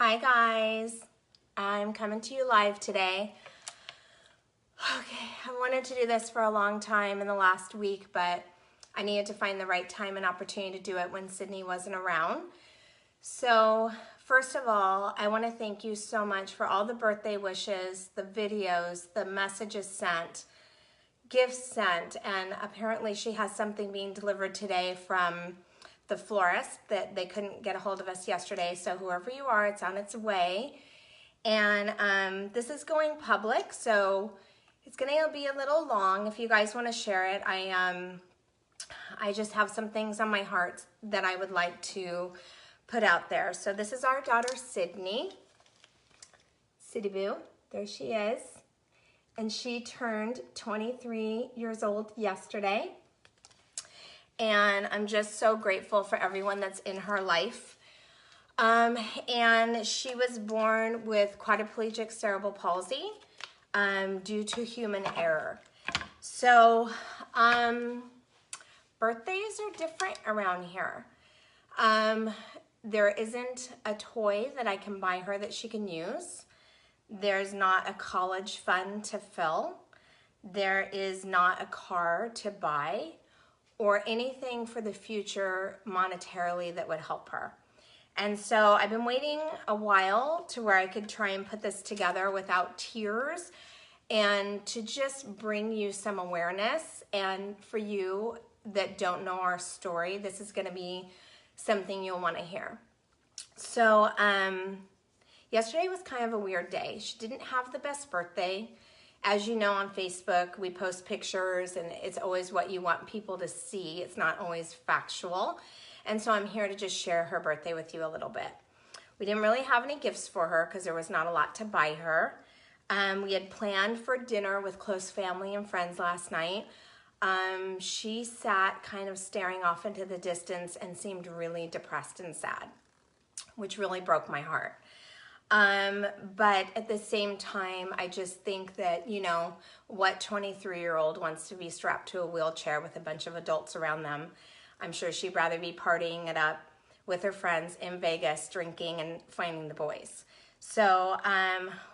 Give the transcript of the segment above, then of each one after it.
Hi guys, I'm coming to you live today. Okay, I wanted to do this for a long time in the last week, but I needed to find the right time and opportunity to do it when Sydney wasn't around. So first of all, I want to thank you so much for all the birthday wishes, the videos, the messages sent, gifts sent, and apparently she has something being delivered today from the florist that they couldn't get a hold of us yesterday. So whoever you are, it's on its way. And this is going public, so it's gonna be a little long. If you guys want to share it, I just have some things on my heart that I would like to put out there. So this is our daughter Sydney. Sydney Boo, there she is. And she turned 23 years old yesterday. And I'm just so grateful for everyone that's in her life. And she was born with quadriplegic cerebral palsy due to human error. So birthdays are different around here. There isn't a toy that I can buy her that she can use. There's not a college fund to fill. There is not a car to buy or anything for the future monetarily that would help her. And so I've been waiting a while to where I could try and put this together without tears and to just bring you some awareness. And for you that don't know our story, this is gonna be something you'll wanna hear. So yesterday was kind of a weird day. She didn't have the best birthday. As you know, on Facebook, we post pictures and it's always what you want people to see. It's not always factual. And so I'm here to just share her birthday with you a little bit. We didn't really have any gifts for her because there was not a lot to buy her. We had planned for dinner with close family and friends last night. She sat kind of staring off into the distance and seemed really depressed and sad, which really broke my heart. But at the same time, I just think that, you know, what 23-year-old wants to be strapped to a wheelchair with a bunch of adults around them? I'm sure she'd rather be partying it up with her friends in Vegas, drinking and finding the boys. So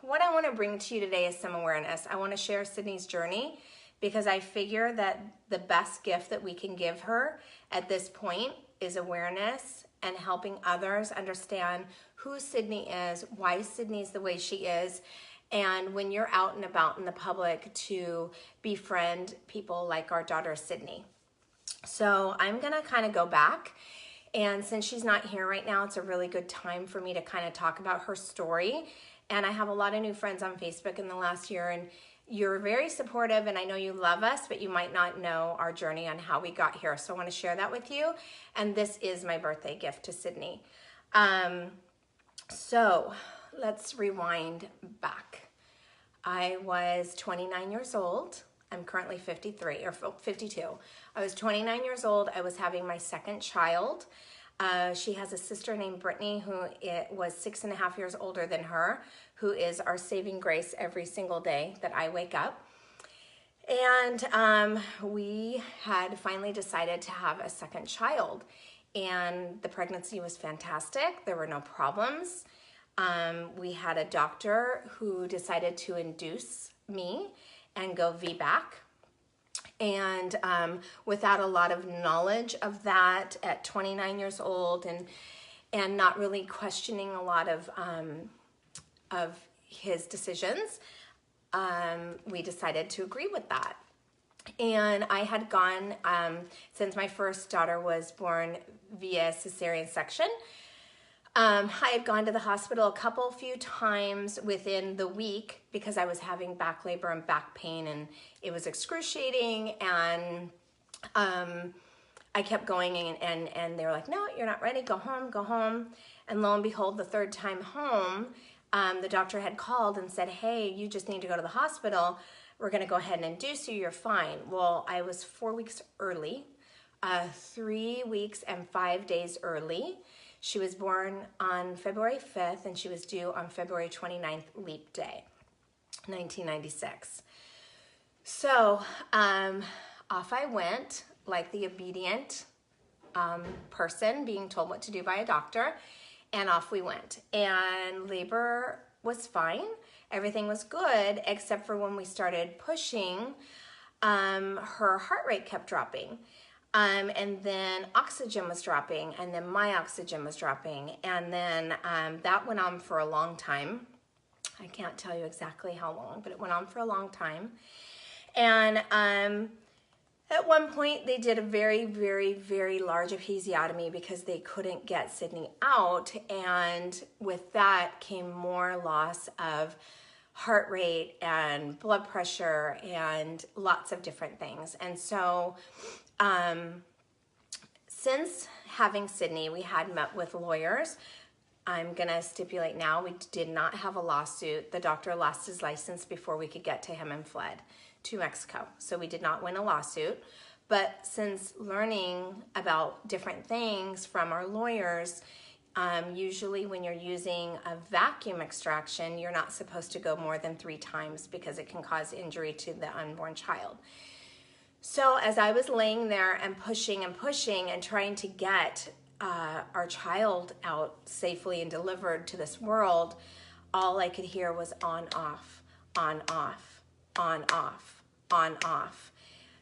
what I want to bring to you today is some awareness. I want to share Sydney's journey because I figure that the best gift that we can give her at this point is awareness and helping others understand who Sydney is, why Sydney's the way she is, and when you're out and about in the public to befriend people like our daughter Sydney. So I'm gonna kind of go back, and since she's not here right now, it's a really good time for me to kind of talk about her story. And I have a lot of new friends on Facebook in the last year, and you're very supportive, and I know you love us, but you might not know our journey on how we got here. So I want to share that with you, and this is my birthday gift to Sydney. So let's rewind back. I was 29 years old. I'm currently 53 or 52. I was 29 years old. I was having my second child. She has a sister named Brittany who was 6.5 years older than her, who is our saving grace every single day that I wake up. And we had finally decided to have a second child. And the pregnancy was fantastic. There were no problems. We had a doctor who decided to induce me and go VBAC. And without a lot of knowledge of that at 29 years old and not really questioning a lot of his decisions, we decided to agree with that. And I had gone, since my first daughter was born via cesarean section, I had gone to the hospital a few times within the week because I was having back labor and back pain, and it was excruciating. And I kept going, and they were like, no, you're not ready, go home, go home. And lo and behold, the third time home, the doctor had called and said, hey, you just need to go to the hospital. We're gonna go ahead and induce you, you're fine. Well, I was 4 weeks early, 3 weeks and 5 days early. She was born on February 5th and she was due on February 29th, leap day, 1996. So off I went like the obedient person being told what to do by a doctor. And off we went. And labor was fine. Everything was good, except for when we started pushing, her heart rate kept dropping. And then oxygen was dropping, and then my oxygen was dropping. And then that went on for a long time. I can't tell you exactly how long, but it went on for a long time. And at one point, they did a very, very, very large episiotomy because they couldn't get Sydney out. And with that came more loss of heart rate and blood pressure and lots of different things. And so since having Sydney, we had met with lawyers. I'm going to stipulate now, we did not have a lawsuit. The doctor lost his license before we could get to him and fled to Mexico. So we did not win a lawsuit. But since learning about different things from our lawyers, usually when you're using a vacuum extraction, you're not supposed to go more than 3 times because it can cause injury to the unborn child. So as I was laying there and pushing and trying to get our child out safely and delivered to this world, all I could hear was on, off, on, off, on, off, on, off.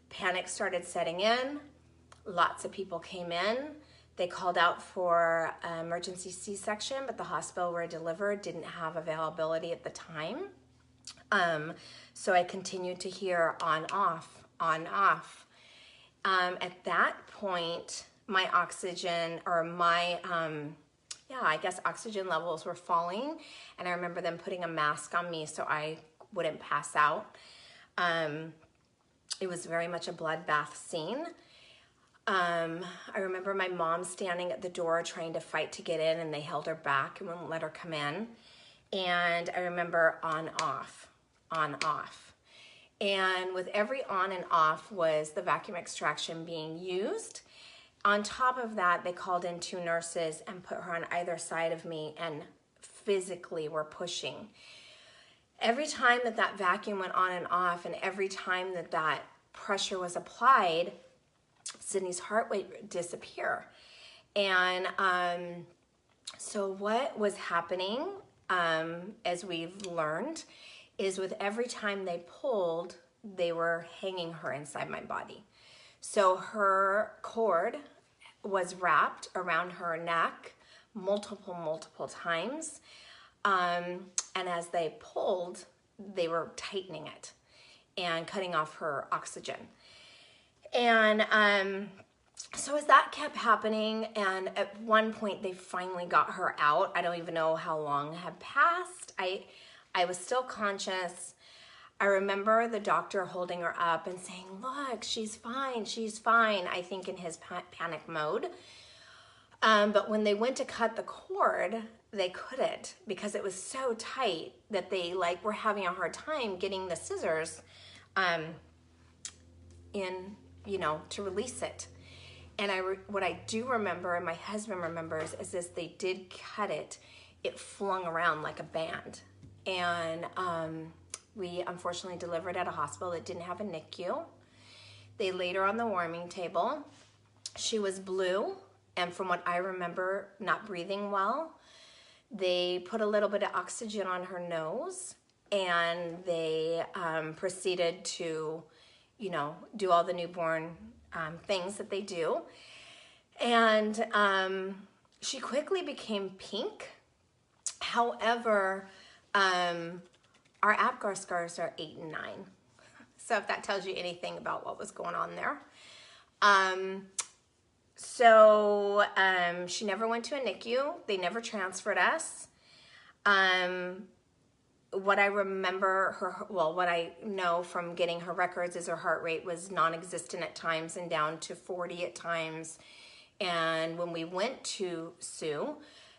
Panic started setting in. Lots of people came in. They called out for emergency C-section, but the hospital where I delivered didn't have availability at the time. So I continued to hear on, off, on, off. At that point, my oxygen, or my, I guess oxygen levels were falling. And I remember them putting a mask on me so I wouldn't pass out. It was very much a bloodbath scene. I remember my mom standing at the door trying to fight to get in, and they held her back and wouldn't let her come in. And I remember on, off, on, off. And with every on and off was the vacuum extraction being used. On top of that, they called in 2 nurses and put her on either side of me and physically were pushing. Every time that that vacuum went on and off, and every time that that pressure was applied, Sydney's heart rate would disappear. And so what was happening, as we've learned, is with every time they pulled, they were hanging her inside my body. So her cord was wrapped around her neck multiple times. And as they pulled, they were tightening it and cutting off her oxygen. And so as that kept happening, and at one point they finally got her out. I don't even know how long had passed. I was still conscious. I remember the doctor holding her up and saying, "Look, she's fine, I think in his panic mode. But when they went to cut the cord, they couldn't because it was so tight that they were having a hard time getting the scissors in, to release it. And what I do remember, and my husband remembers, is this: they did cut it. It flung around like a band. And we unfortunately delivered at a hospital that didn't have a NICU. They laid her on the warming table. She was blue, and from what I remember, not breathing well. They put a little bit of oxygen on her nose, and they proceeded to, do all the newborn things that they do. And she quickly became pink. However, our Apgar scars are 8 and 9. So if that tells you anything about what was going on there. So she never went to a NICU. They never transferred us. What I remember what I know from getting her records is her heart rate was non-existent at times and down to 40 at times. And when we went to Sue,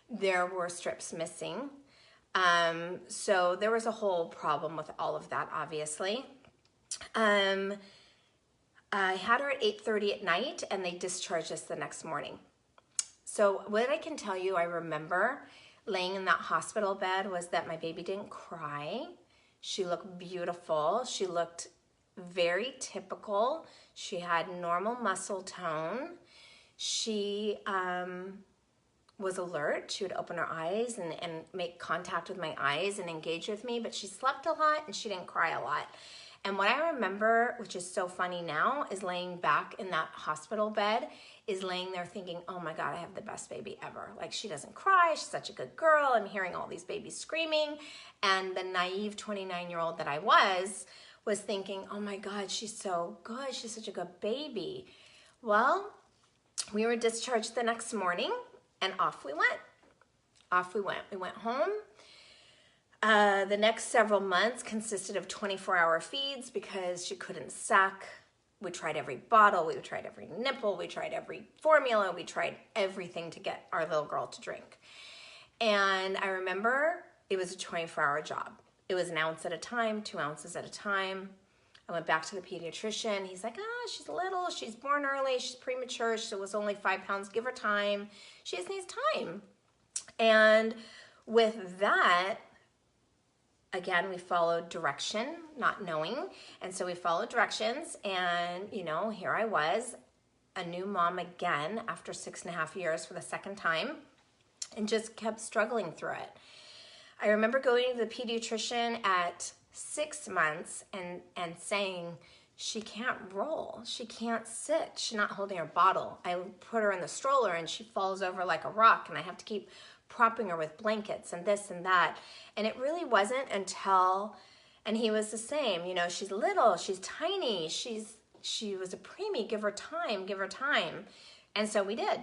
there were strips missing. So there was a whole problem with all of that, obviously. I had her at 8:30 at night, and they discharged us the next morning. So what I can tell you, I remember laying in that hospital bed, was that my baby didn't cry. She looked beautiful. She looked very typical. She had normal muscle tone. She was alert. She would open her eyes and make contact with my eyes and engage with me, but she slept a lot and she didn't cry a lot. And what I remember, which is so funny now, is laying back in that hospital bed, is laying there thinking, oh my God, I have the best baby ever. Like, she doesn't cry, she's such a good girl. I'm hearing all these babies screaming. And the naive 29-year-old that I was thinking, oh my God, she's so good. She's such a good baby. Well, we were discharged the next morning and off we went. Off we went. We went home. The next several months consisted of 24-hour feeds because she couldn't suck. We tried every bottle, we tried every nipple, we tried every formula, we tried everything to get our little girl to drink. And I remember it was a 24-hour job. It was an ounce at a time, 2 ounces at a time. I went back to the pediatrician. He's like, she's little, she's born early, she's premature, she was only 5 pounds, give her time. She just needs time. And with that, again, we followed direction, not knowing. And so we followed directions, and here I was, a new mom again after 6.5 years for the second time, and just kept struggling through it. I remember going to the pediatrician at 6 months and saying, she can't roll, she can't sit, she's not holding her bottle. I put her in the stroller and she falls over like a rock, and I have to keep propping her with blankets and this and that. And it really wasn't until, and he was the same, she's little, she's tiny, she was a preemie, give her time, give her time. And so we did.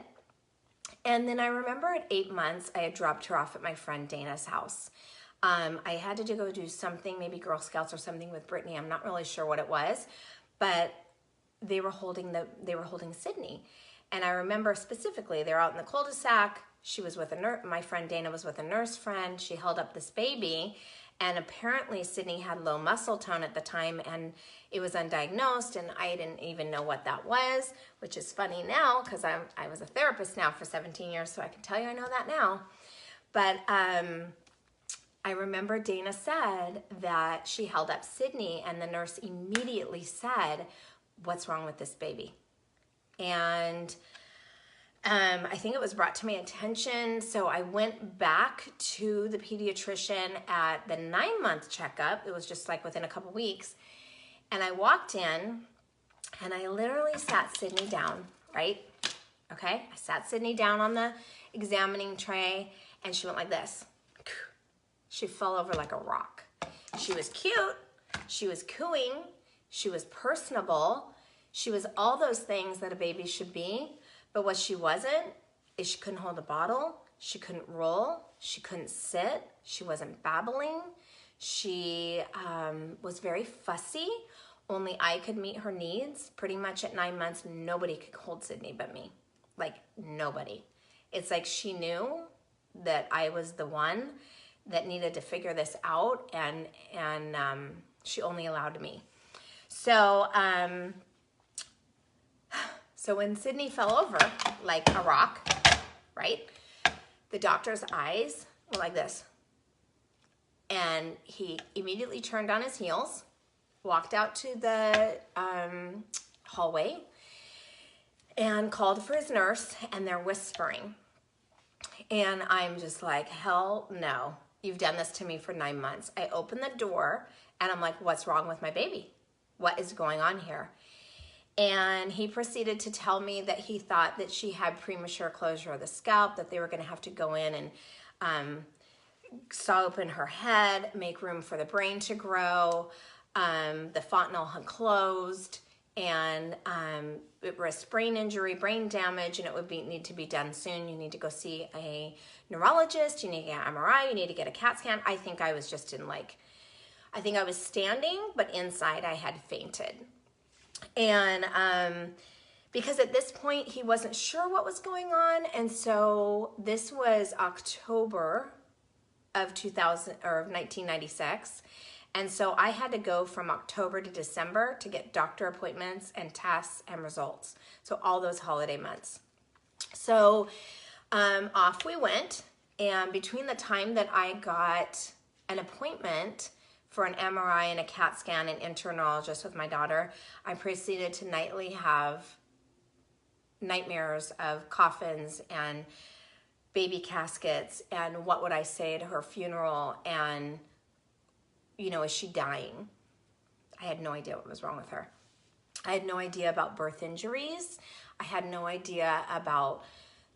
And then I remember at 8 months, I had dropped her off at my friend Dana's house. I had to go do something, maybe Girl Scouts or something with Brittany. I'm not really sure what it was, but they were holding Sydney. And I remember specifically, they're out in the cul-de-sac. She was with a nurse. My friend Dana was with a nurse friend. She held up this baby, and apparently Sydney had low muscle tone at the time, and it was undiagnosed, and I didn't even know what that was, which is funny now because I was a therapist now for 17 years, so I can tell you I know that now. But I remember Dana said that she held up Sydney, and the nurse immediately said, "What's wrong with this baby?" And I think it was brought to my attention, so I went back to the pediatrician at the 9-month checkup. It was just like within a couple weeks. And I walked in, and I literally sat Sydney down, right? Okay, I sat Sydney down on the examining tray, and she went like this. She fell over like a rock. She was cute, she was cooing, she was personable, she was all those things that a baby should be. But what she wasn't is she couldn't hold a bottle, she couldn't roll, she couldn't sit, she wasn't babbling, she was very fussy. Only I could meet her needs. Pretty much at 9 months, nobody could hold Sydney but me. Like, nobody. It's like she knew that I was the one that needed to figure this out, and she only allowed me. So, So when Sydney fell over like a rock, right, the doctor's eyes were like this. And he immediately turned on his heels, walked out to the hallway, and called for his nurse, and they're whispering. And I'm just like, hell no, you've done this to me for 9 months. I open the door, and I'm like, what's wrong with my baby? What is going on here? And he proceeded to tell me that he thought that she had premature closure of the scalp, that they were going to have to go in and saw open her head, make room for the brain to grow. The fontanelle had closed, and it was brain injury, brain damage, and it would need to be done soon. You need to go see a neurologist. You need to get an MRI. You need to get a CAT scan. I think I was just I think I was standing, but inside I had fainted. And because at this point he wasn't sure what was going on, and so this was October of 1996, and so I had to go from October to December to get doctor appointments and tests and results. So all those holiday months. So off we went, and between the time that I got an appointment for an MRI and a CAT scan and endocrinologist with my daughter, I proceeded to nightly have nightmares of coffins and baby caskets and what would I say at her funeral and, you know, is she dying? I had no idea what was wrong with her. I had no idea about birth injuries. I had no idea about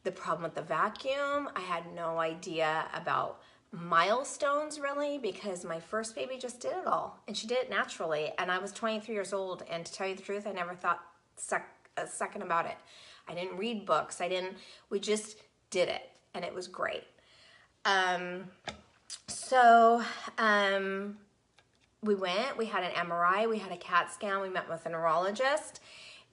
the problem with the vacuum. I had no idea about milestones really, because my first baby just did it all and she did it naturally. And I was 23 years old, and to tell you the truth, I never thought a second about it. I didn't read books. We just did it, and it was great. We went, we had an MRI, we had a CAT scan, we met with a neurologist,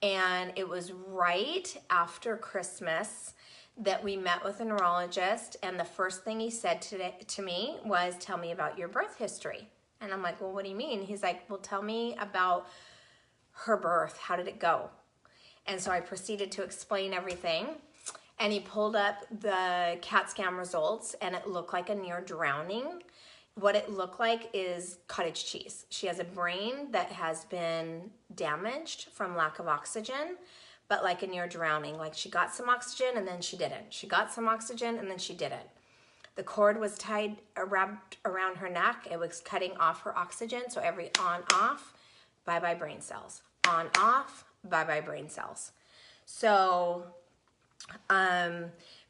and it was right after Christmas that we met with a neurologist, and the first thing he said to me was, tell me about your birth history. And I'm like, well, what do you mean? He's like, well, tell me about her birth. How did it go? And so I proceeded to explain everything, and he pulled up the CAT scan results, and it looked like a near drowning. What it looked like is cottage cheese. She has a brain that has been damaged from lack of oxygen, but like a near drowning. Like she got some oxygen and then she didn't. She got some oxygen and then she didn't. The cord was tied around her neck. It was cutting off her oxygen. So every on, off, bye-bye brain cells. On, off, bye-bye brain cells. So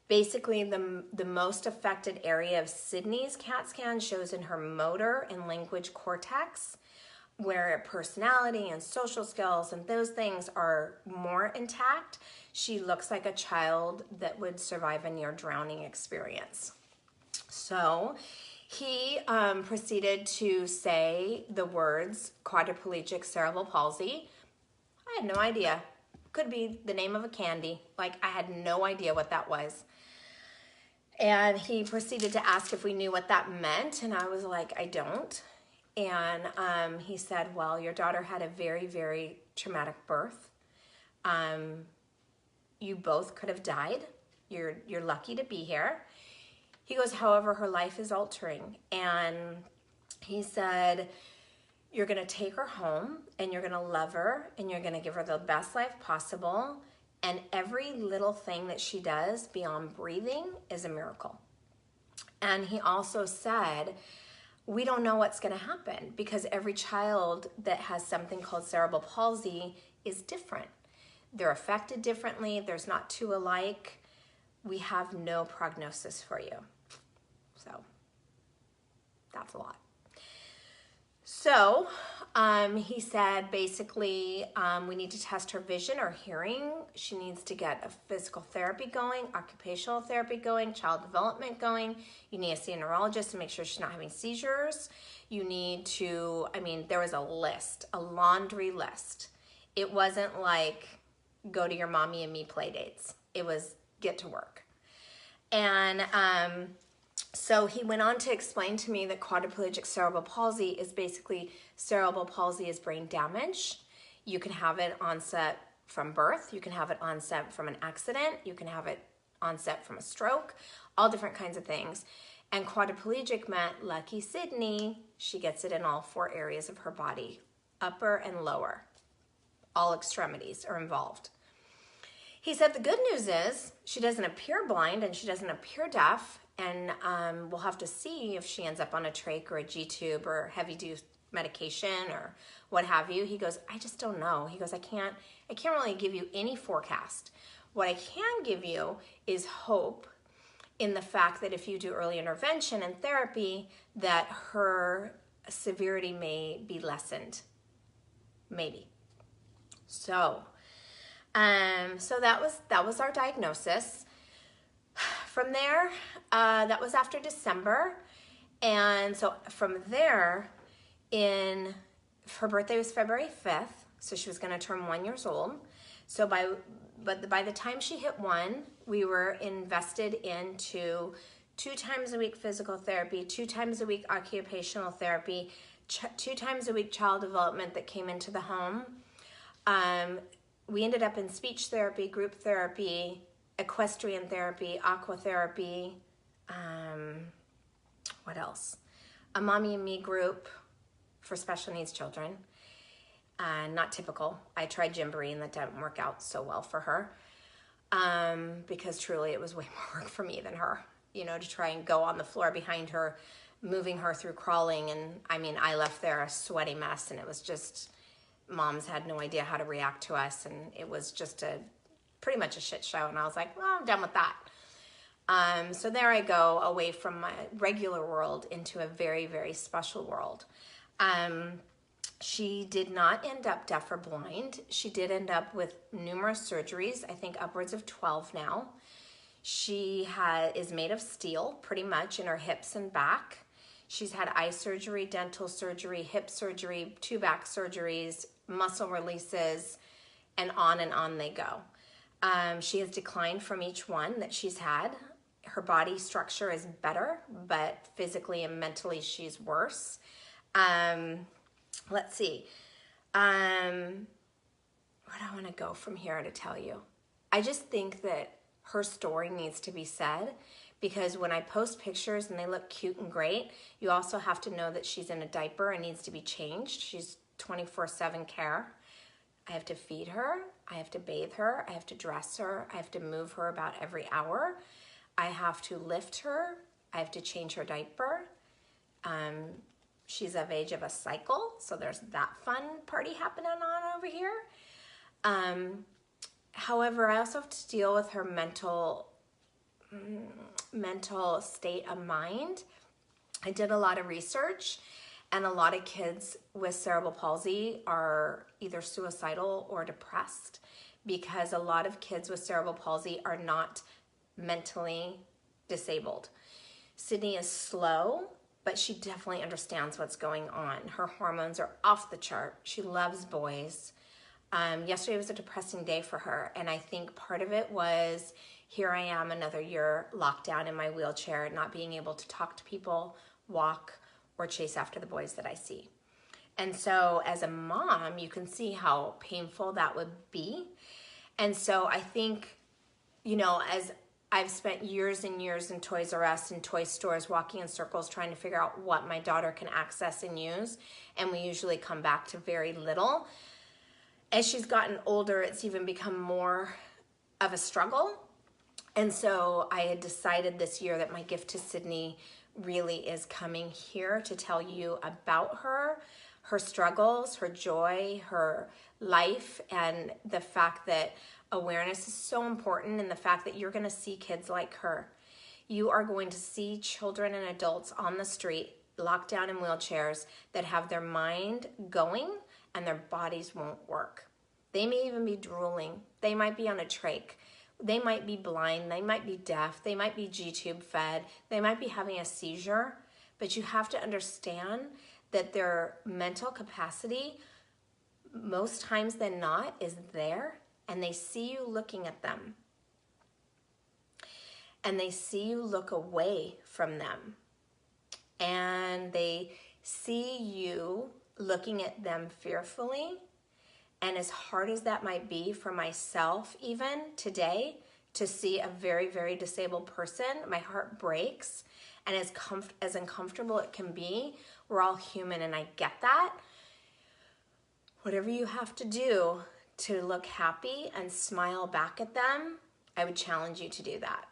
basically the most affected area of Sydney's CAT scan shows in her motor and language cortex, where personality and social skills and those things are more intact. She looks like a child that would survive a near drowning experience. So he proceeded to say the words quadriplegic cerebral palsy. I had no idea. Could be the name of a candy. Like, I had no idea what that was. And he proceeded to ask if we knew what that meant, and I was like, I don't. And he said, well, your daughter had a very, very traumatic birth. You both could have died. You're lucky to be here. He goes, however, her life is altering. And he said, you're going to take her home, and you're going to love her, and you're going to give her the best life possible. And every little thing that she does beyond breathing is a miracle. And he also said, we don't know what's going to happen, because every child that has something called cerebral palsy is different. They're affected differently. There's not two alike. We have no prognosis for you. So that's a lot. So he said basically we need to test her vision or hearing. She needs to get a physical therapy going, occupational therapy going, child development going. You need to see a neurologist to make sure she's not having seizures. You need to, there was a list, a laundry list. It wasn't like go to your mommy and me play dates. It was get to work. And so he went on to explain to me that quadriplegic cerebral palsy is basically, cerebral palsy is brain damage. You can have it onset from birth. You can have it onset from an accident. You can have it onset from a stroke, all different kinds of things. And quadriplegic meant lucky Sydney, she gets it in all 4 areas of her body, upper and lower. All extremities are involved. He said the good news is she doesn't appear blind and she doesn't appear deaf, and we'll have to see if she ends up on a trach or a G-tube or heavy-duty medication or what have you. He goes, I just don't know. He goes, I can't really give you any forecast. What I can give you is hope in the fact that if you do early intervention and therapy, that her severity may be lessened, maybe. So that was our diagnosis. From there, that was after December, and so from there, her birthday was February 5th, so she was going to turn 1 year old. So by the time she hit 1, we were invested into 2 times a week physical therapy, 2 times a week occupational therapy, 2 times a week child development that came into the home. We ended up in speech therapy, group therapy, equestrian therapy, aqua therapy, what else? A mommy and me group for special needs children. Not typical. I tried Gymboree and that didn't work out so well for her. because truly it was way more work for me than her, you know, to try and go on the floor behind her, moving her through crawling. And I mean, I left there a sweaty mess, and it was just, moms had no idea how to react to us, and it was just pretty much a shit show. And I was like, well, I'm done with that. So there I go, away from my regular world into a very, very special world. She did not end up deaf or blind. She did end up with numerous surgeries, I think upwards of 12 now. She is made of steel, pretty much, in her hips and back. She's had eye surgery, dental surgery, hip surgery, 2 back surgeries, muscle releases, and on they go. She has declined from each one that she's had. Her body structure is better, but physically and mentally she's worse. Let's see. Where do I want to go from here to tell you? I just think that her story needs to be said, because when I post pictures and they look cute and great, you also have to know that she's in a diaper and needs to be changed. She's 24/7 care. I have to feed her. I have to bathe her. I have to dress her. I have to move her about every hour. I have to lift her. I have to change her diaper. She's of age of a cycle, so there's that fun party happening on over here. However, I also have to deal with her mental state of mind. I did a lot of research, and a lot of kids with cerebral palsy are either suicidal or depressed, because a lot of kids with cerebral palsy are not mentally disabled. Sydney is slow, but she definitely understands what's going on. Her hormones are off the chart. She loves boys. Yesterday was a depressing day for her, and I think part of it was, here I am another year locked down in my wheelchair, not being able to talk to people, walk, or chase after the boys that I see. And so as a mom, you can see how painful that would be. And so I think, you know, as I've spent years and years in Toys R Us and toy stores walking in circles trying to figure out what my daughter can access and use, and we usually come back to very little. As she's gotten older, it's even become more of a struggle. And so I had decided this year that my gift to Sydney really is coming here to tell you about her struggles, her joy, her life, and the fact that awareness is so important, and the fact that you're going to see kids like her. You are going to see children and adults on the street, locked down in wheelchairs, that have their mind going and their bodies won't work. They may even be drooling. They might be on a trach. They might be blind. They might be deaf. They might be G-tube fed. They might be having a seizure. But you have to understand that their mental capacity, most times than not, is there. And they see you looking at them. And they see you look away from them. And they see you looking at them fearfully. And as hard as that might be for myself even today, to see a very, very disabled person, my heart breaks. And as uncomfortable it can be, we're all human, and I get that. Whatever you have to do to look happy and smile back at them, I would challenge you to do that.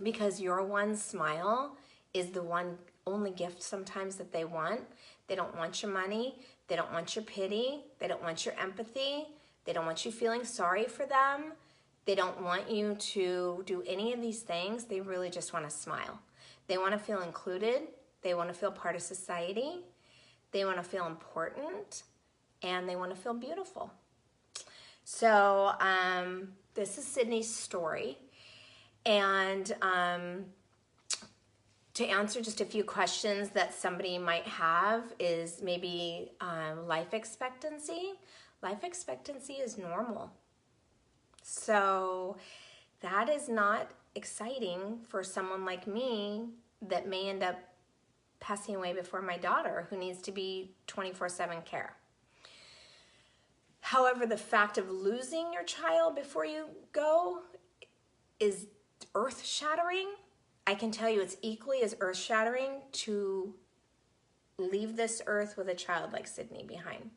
Because your one smile is the one only gift sometimes that they want. They don't want your money. They don't want your pity. They don't want your empathy. They don't want you feeling sorry for them. They don't want you to do any of these things. They really just want to smile. They want to feel included. They want to feel part of society. They want to feel important. And they want to feel beautiful. So this is Sydney's story. And to answer just a few questions that somebody might have is maybe life expectancy. Life expectancy is normal. So that is not exciting for someone like me that may end up passing away before my daughter, who needs to be 24/7 care. However, the fact of losing your child before you go is earth-shattering. I can tell you it's equally as earth-shattering to leave this earth with a child like Sydney behind.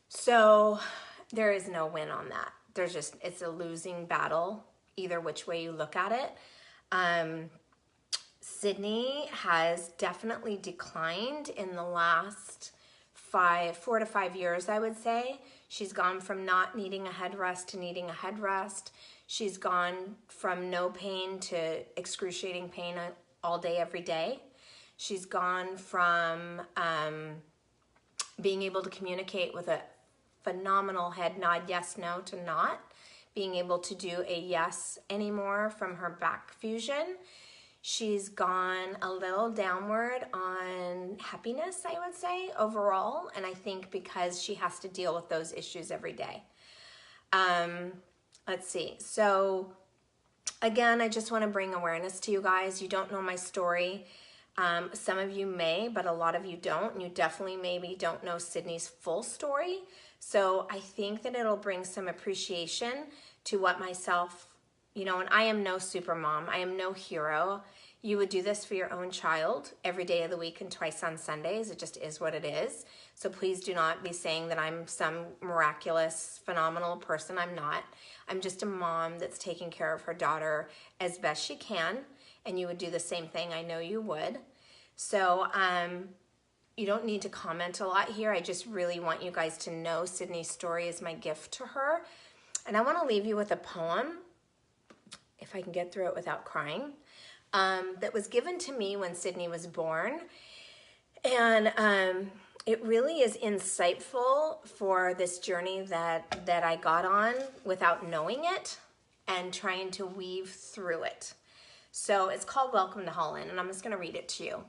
So there is no win on that. it's a losing battle either which way you look at it. Sydney has definitely declined in the last 4 to 5 years, I would say. She's gone from not needing a headrest to needing a headrest. She's gone from no pain to excruciating pain all day, every day. She's gone from being able to communicate with a phenomenal head nod, yes, no, to not being able to do a yes anymore from her back fusion. She's gone a little downward on happiness, I would say, overall. And I think because she has to deal with those issues every day. Let's see. So again, I just want to bring awareness to you guys. You don't know my story. Some of you may, but a lot of you don't. And you definitely maybe don't know Sydney's full story. So I think that it'll bring some appreciation to what myself, you know, and I am no super mom. I am no hero. You would do this for your own child every day of the week and twice on Sundays. It just is what it is. So please do not be saying that I'm some miraculous, phenomenal person. I'm not. I'm just a mom that's taking care of her daughter as best she can. And you would do the same thing. I know you would. So you don't need to comment a lot here. I just really want you guys to know Sydney's story is my gift to her. And I want to leave you with a poem, if I can get through it without crying, that was given to me when Sydney was born. And it really is insightful for this journey that I got on without knowing it and trying to weave through it. So it's called Welcome to Holland, and I'm just going to read it to you.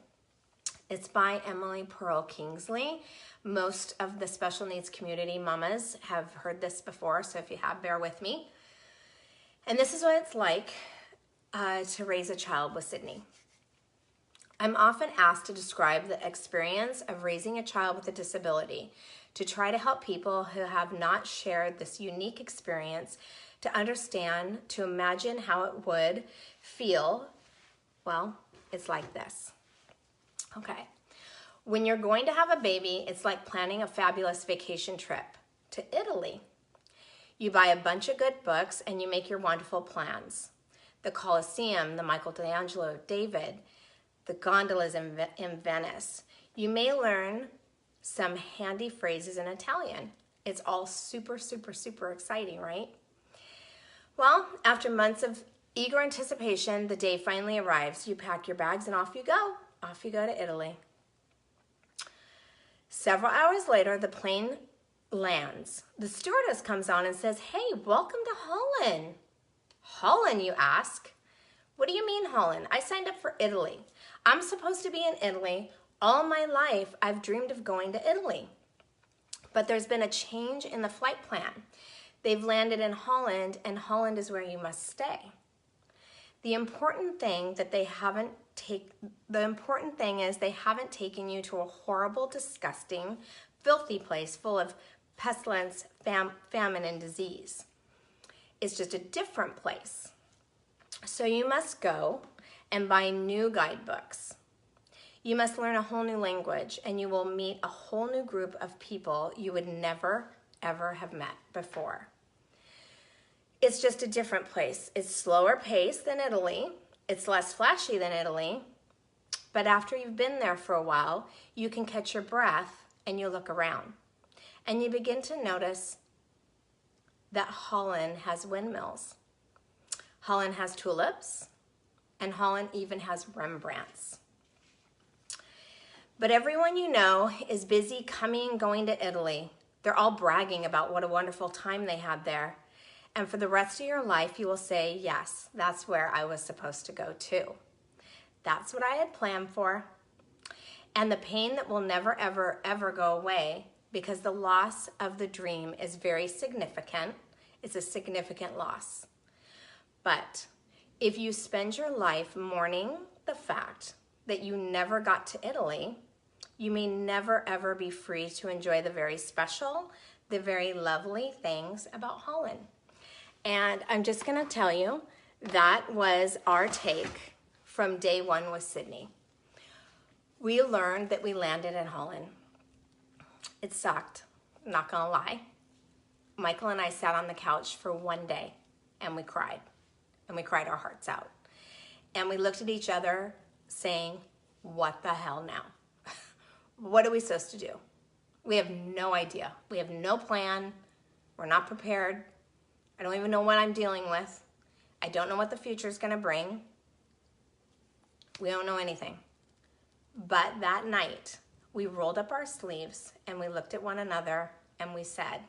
It's by Emily Pearl Kingsley. Most of the special needs community mamas have heard this before, so if you have, bear with me. And this is what it's like to raise a child with Sydney. I'm often asked to describe the experience of raising a child with a disability, to try to help people who have not shared this unique experience to understand, to imagine how it would feel. Well, it's like this. Okay. When you're going to have a baby, it's like planning a fabulous vacation trip to Italy. You buy a bunch of good books and you make your wonderful plans. The Colosseum, the Michelangelo David, the gondolas in Venice. You may learn some handy phrases in Italian. It's all super, super, super exciting, right? Well, after months of eager anticipation, the day finally arrives. You pack your bags and off you go. Off you go to Italy. Several hours later, the plane lands. The stewardess comes on and says, "Hey, welcome to Holland." Holland, you ask? What do you mean Holland? I signed up for Italy. I'm supposed to be in Italy. All my life, I've dreamed of going to Italy. But there's been a change in the flight plan. They've landed in Holland, and Holland is where you must stay. The important thing is they haven't taken you to a horrible, disgusting, filthy place full of pestilence, famine, and disease. It's just a different place. So you must go and buy new guidebooks. You must learn a whole new language, and you will meet a whole new group of people you would never, ever have met before. It's just a different place. It's slower paced than Italy. It's less flashy than Italy. But after you've been there for a while, you can catch your breath and you look around. And you begin to notice that Holland has windmills. Holland has tulips. And Holland even has Rembrandts. But everyone you know is busy coming and going to Italy. They're all bragging about what a wonderful time they had there. And for the rest of your life, you will say, yes, that's where I was supposed to go too. That's what I had planned for. And the pain that will never, ever, ever go away, because the loss of the dream is very significant. It's a significant loss. But if you spend your life mourning the fact that you never got to Italy, you may never, ever be free to enjoy the very special, the very lovely things about Holland. And I'm just going to tell you, that was our take from day one with Sydney. We learned that we landed in Holland. It sucked, not going to lie. Michael and I sat on the couch for one day and we cried. And we cried our hearts out. And we looked at each other saying, what the hell now? What are we supposed to do? We have no idea. We have no plan. We're not prepared. I don't even know what I'm dealing with. I don't know what the future is going to bring. We don't know anything. But that night, we rolled up our sleeves and we looked at one another and we said,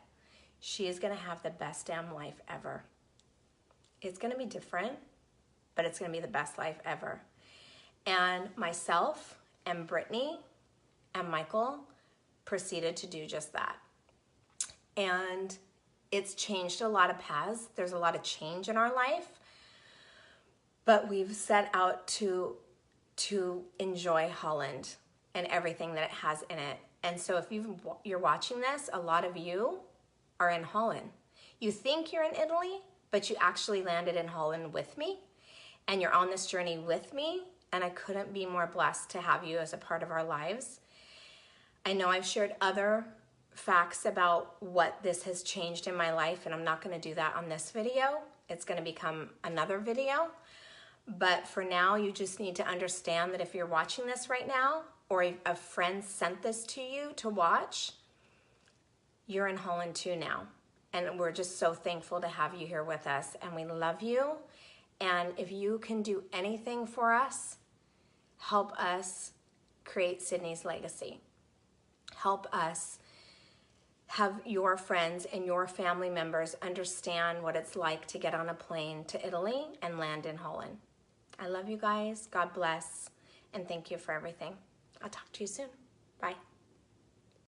she is going to have the best damn life ever. It's going to be different, but it's going to be the best life ever. And myself and Brittany and Michael proceeded to do just that. And it's changed a lot of paths. There's a lot of change in our life, but we've set out to enjoy Holland and everything that it has in it. And so if you're watching this, a lot of you are in Holland. You think you're in Italy, but you actually landed in Holland with me, and you're on this journey with me, and I couldn't be more blessed to have you as a part of our lives. I know I've shared other facts about what this has changed in my life, and I'm not going to do that on this video. It's going to become another video. But for now, you just need to understand that if you're watching this right now, or a friend sent this to you to watch, you're in Holland too now. And we're just so thankful to have you here with us, and we love you. And if you can do anything for us, help us create Sydney's legacy. Help us have your friends and your family members understand what it's like to get on a plane to Italy and land in Holland. I love you guys. God bless. And thank you for everything. I'll talk to you soon. Bye.